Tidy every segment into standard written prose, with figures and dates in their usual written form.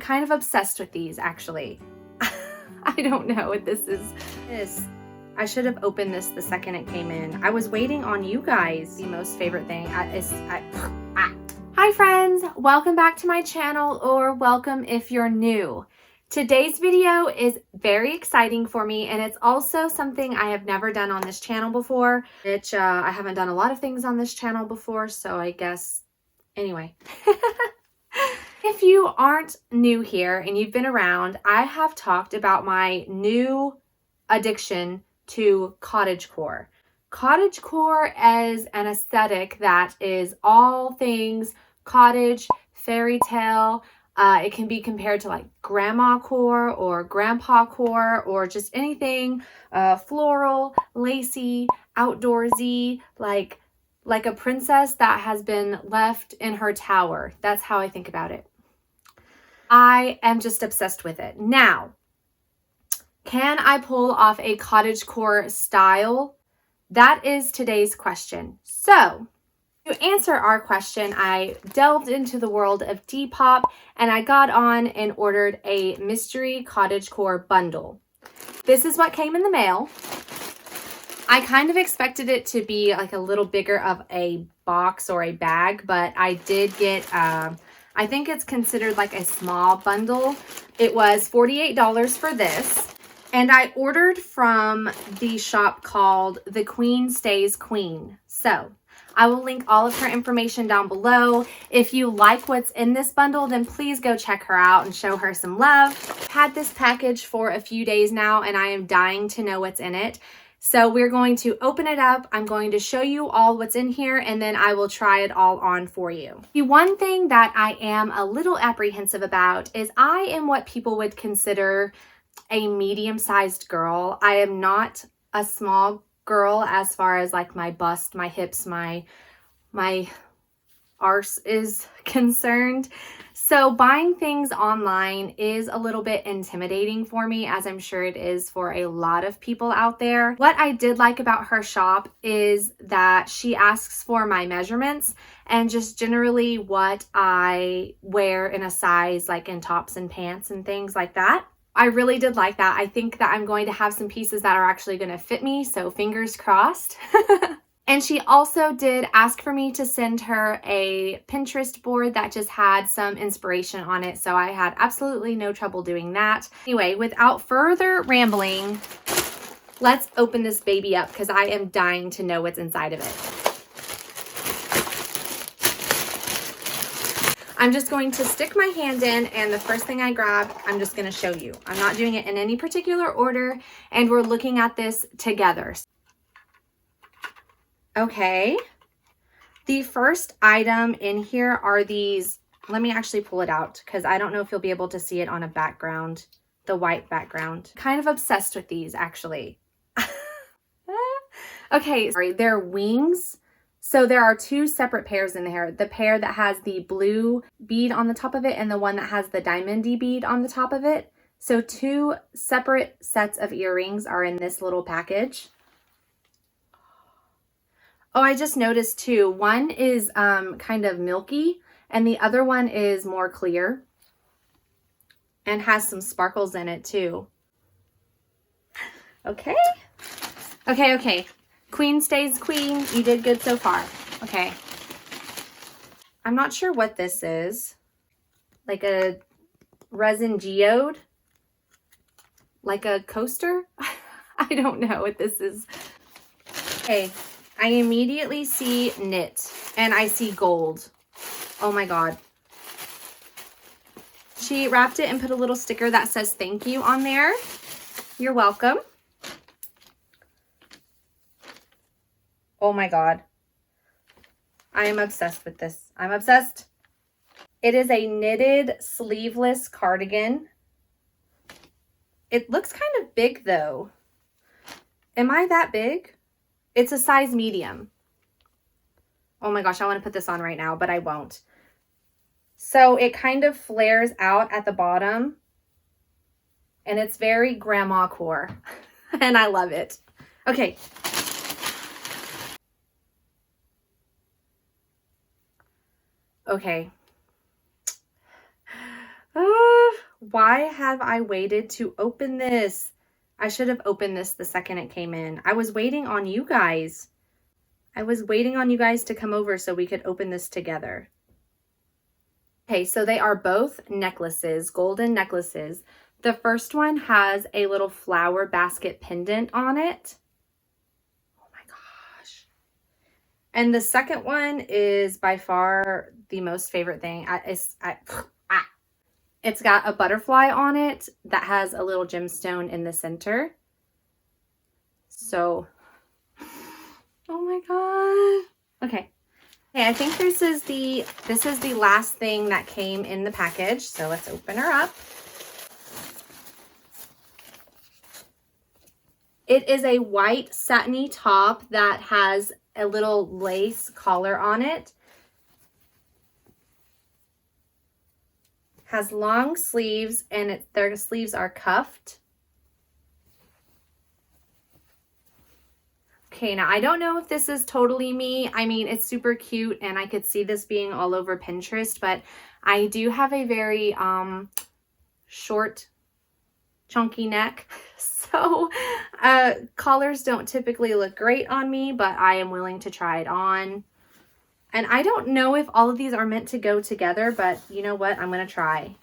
Kind of obsessed with these, actually. I don't know what this is. I should have opened this the second it came in. I was waiting on you guys. The most favorite thing Hi friends, welcome back to my channel, or welcome if you're new. Today's video is very exciting for me, and it's also something I have never done on this channel before, which I haven't done a lot of things on this channel before, so I guess, anyway. If you aren't new here and you've been around, I have talked about my new addiction to cottagecore. Cottagecore is an aesthetic that is all things cottage, fairy tale. It can be compared to like grandma core or grandpa core, or just anything floral, lacy, outdoorsy, like a princess that has been left in her tower. That's how I think about it. I am just obsessed with it. Now, can I pull off a cottagecore style? That is today's question. So, to answer our question, I delved into the world of Depop, and I got on and ordered a mystery cottagecore bundle. This is what came in the mail. I kind of expected it to be like a little bigger of a box or a bag, but I did get, I think it's considered like a small bundle. It was $48 for this. And I ordered from the shop called thequeenstaysqueen. So I will link all of her information down below. If you like what's in this bundle, then please go check her out and show her some love. I've had this package for a few days now, and I am dying to know what's in it. So we're going to open it up. I'm going to show you all what's in here, and then I will try it all on for you. The one thing that I am a little apprehensive about is I am what people would consider a medium-sized girl. I am not a small girl as far as like my bust, my hips, my arse is concerned. So buying things online is a little bit intimidating for me, as I'm sure it is for a lot of people out there. What I did like about her shop is that she asks for my measurements and just generally what I wear in a size, like in tops and pants and things like that. I really did like that. I think that I'm going to have some pieces that are actually going to fit me, so fingers crossed. And she also did ask for me to send her a Pinterest board that just had some inspiration on it, so I had absolutely no trouble doing that. Anyway, without further rambling, let's open this baby up because I am dying to know what's inside of it. I'm just going to stick my hand in, and the first thing I grab, I'm just going to show you. I'm not doing it in any particular order, and we're looking at this together. Okay, the first item in here are these. Let me actually pull it out because I don't know if you'll be able to see it on a background, the white background. Kind of obsessed with these, actually. Okay, sorry, they're wings. So there are two separate pairs in there. The pair that has the blue bead on the top of it and the one that has the diamondy bead on the top of it. So two separate sets of earrings are in this little package. Oh, I just noticed too, one is kind of milky and the other one is more clear and has some sparkles in it too. Okay. Okay. Queen stays queen. You did good so far. Okay. I'm not sure what this is. Like a resin geode? Like a coaster? I don't know what this is. Okay. I immediately see knit and I see gold. Oh my God. She wrapped it and put a little sticker that says thank you on there. You're welcome. Oh my God. I am obsessed with this. I'm obsessed. It is a knitted sleeveless cardigan. It looks kind of big though. Am I that big? It's a size medium. Oh my gosh, I want to put this on right now, but I won't. So it kind of flares out at the bottom. And it's very grandma core. And I love it. Okay. Okay. Why have I waited to open this? I should have opened this the second it came in. I was waiting on you guys. I was waiting on you guys to come over so we could open this together. Okay, so they are both necklaces, golden necklaces. The first one has a little flower basket pendant on it. Oh my gosh. And the second one is by far the most favorite thing. It's got a butterfly on it that has a little gemstone in the center. So, oh my god. Okay. Okay, I think this is the last thing that came in the package. So let's open her up. It is a white satiny top that has a little lace collar on it. Has long sleeves and their sleeves are cuffed. Okay, now I don't know if this is totally me. I mean, it's super cute and I could see this being all over Pinterest, but I do have a very short, chunky neck. So collars don't typically look great on me, but I am willing to try it on. And I don't know if all of these are meant to go together, but you know what? I'm going to try.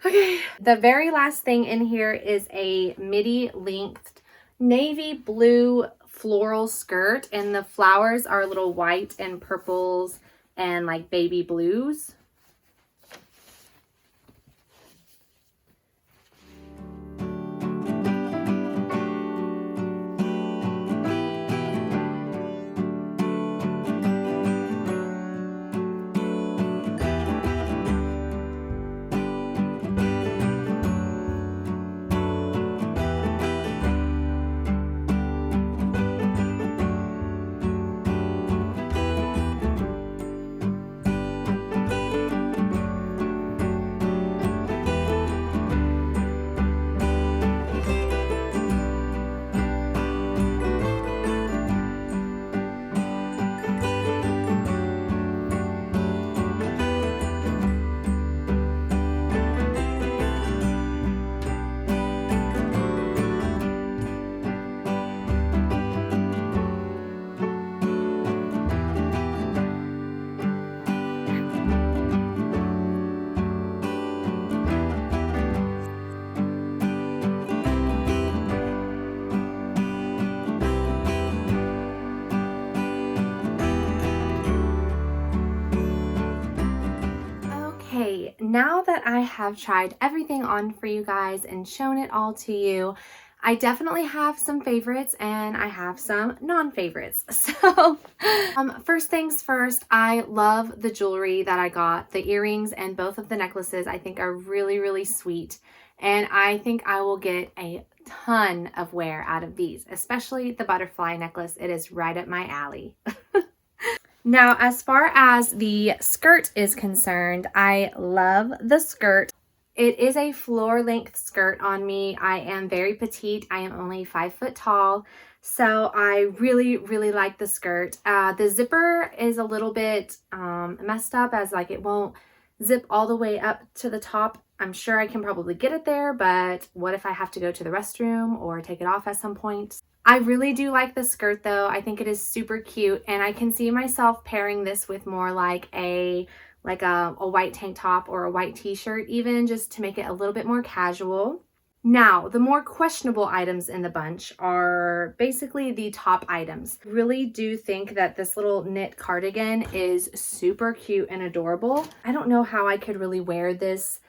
Okay. The very last thing in here is a midi length navy blue floral skirt. And the flowers are a little white and purples and like baby blues. Okay, now that I have tried everything on for you guys and shown it all to you, I definitely have some favorites and I have some non-favorites. So first things first, I love the jewelry that I got. The earrings and both of the necklaces I think are really, really sweet. And I think I will get a ton of wear out of these, especially the butterfly necklace. It is right up my alley. Now, as far as the skirt is concerned, I love the skirt. It is a floor length skirt on me. I am very petite. I am only 5 foot tall. So I really, really like the skirt. The zipper is a little bit messed up, as like it won't zip all the way up to the top. I'm sure I can probably get it there, but what if I have to go to the restroom or take it off at some point? I really do like the skirt though. I think it is super cute and I can see myself pairing this with more like a white tank top or a white t-shirt even, just to make it a little bit more casual. Now, the more questionable items in the bunch are basically the top items. I really do think that this little knit cardigan is super cute and adorable. I don't know how I could really wear this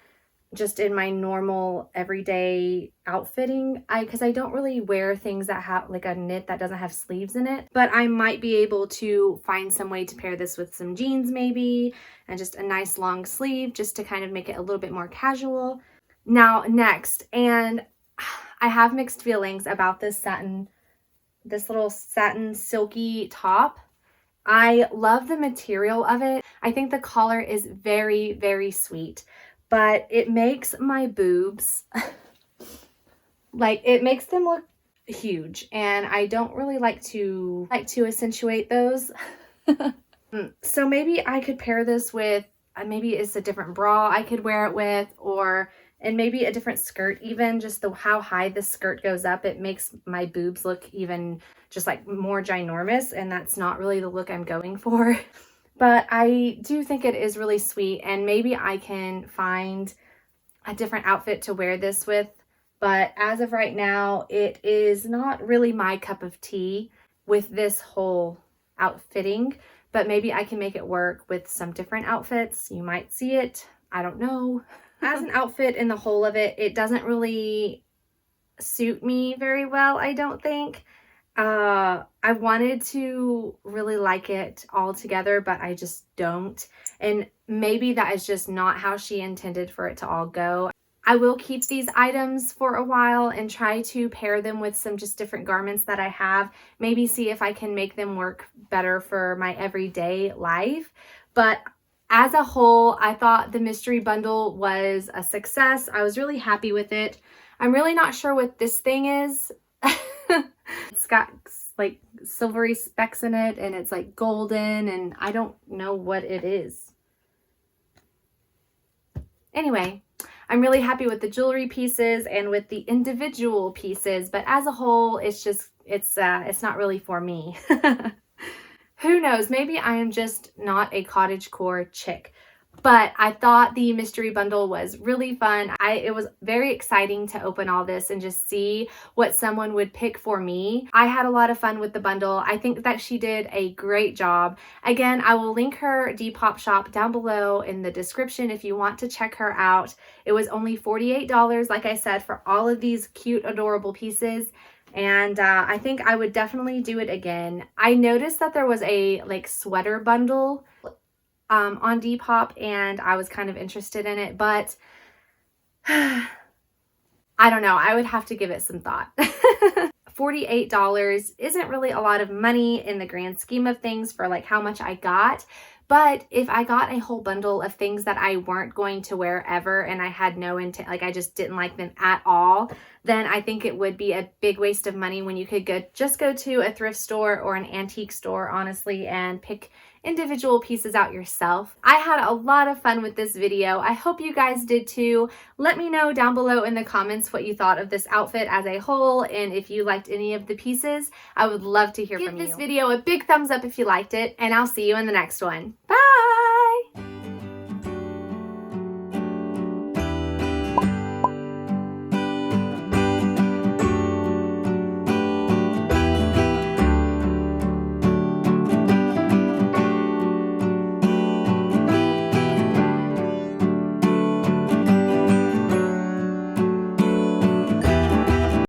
just in my normal everyday outfitting, because I don't really wear things that have like a knit that doesn't have sleeves in it, but I might be able to find some way to pair this with some jeans maybe, and just a nice long sleeve just to kind of make it a little bit more casual. Now next, and I have mixed feelings about this little satin silky top. I love the material of it. I think the collar is very, very sweet, but it makes my boobs, like it makes them look huge, and I don't really like to accentuate those. So maybe I could pair this with, maybe it's a different bra I could wear it with, and maybe a different skirt even, just how high the skirt goes up. It makes my boobs look even just like more ginormous, and that's not really the look I'm going for. But I do think it is really sweet, and maybe I can find a different outfit to wear this with. But as of right now, it is not really my cup of tea with this whole outfitting, but maybe I can make it work with some different outfits. You might see it. I don't know. As an outfit in the whole of it, it doesn't really suit me very well, I don't think. I wanted to really like it all together, but I just don't. And maybe that is just not how she intended for it to all go. I will keep these items for a while and try to pair them with some just different garments that I have. Maybe see if I can make them work better for my everyday life. But as a whole, I thought the mystery bundle was a success. I was really happy with it. I'm really not sure what this thing is. It's got like silvery specks in it, and it's like golden, and I don't know what it is. Anyway, I'm really happy with the jewelry pieces and with the individual pieces, but as a whole, it's not really for me. Who knows? Maybe I am just not a cottagecore chick. But I thought the mystery bundle was really fun. It was very exciting to open all this and just see what someone would pick for me. I had a lot of fun with the bundle. I think that she did a great job. Again, I will link her Depop shop down below in the description if you want to check her out. It was only $48, like I said, for all of these cute, adorable pieces. And I think I would definitely do it again. I noticed that there was a like sweater bundle on Depop, and I was kind of interested in it, but I don't know. I would have to give it some thought. $48 isn't really a lot of money in the grand scheme of things for like how much I got. But if I got a whole bundle of things that I weren't going to wear ever, and I had no intent, like I just didn't like them at all, then I think it would be a big waste of money when you could just go to a thrift store or an antique store, honestly, and pick individual pieces out yourself. I had a lot of fun with this video. I hope you guys did too. Let me know down below in the comments what you thought of this outfit as a whole, and if you liked any of the pieces. I would love to hear from you. Give this video a big thumbs up if you liked it, and I'll see you in the next one. Bye!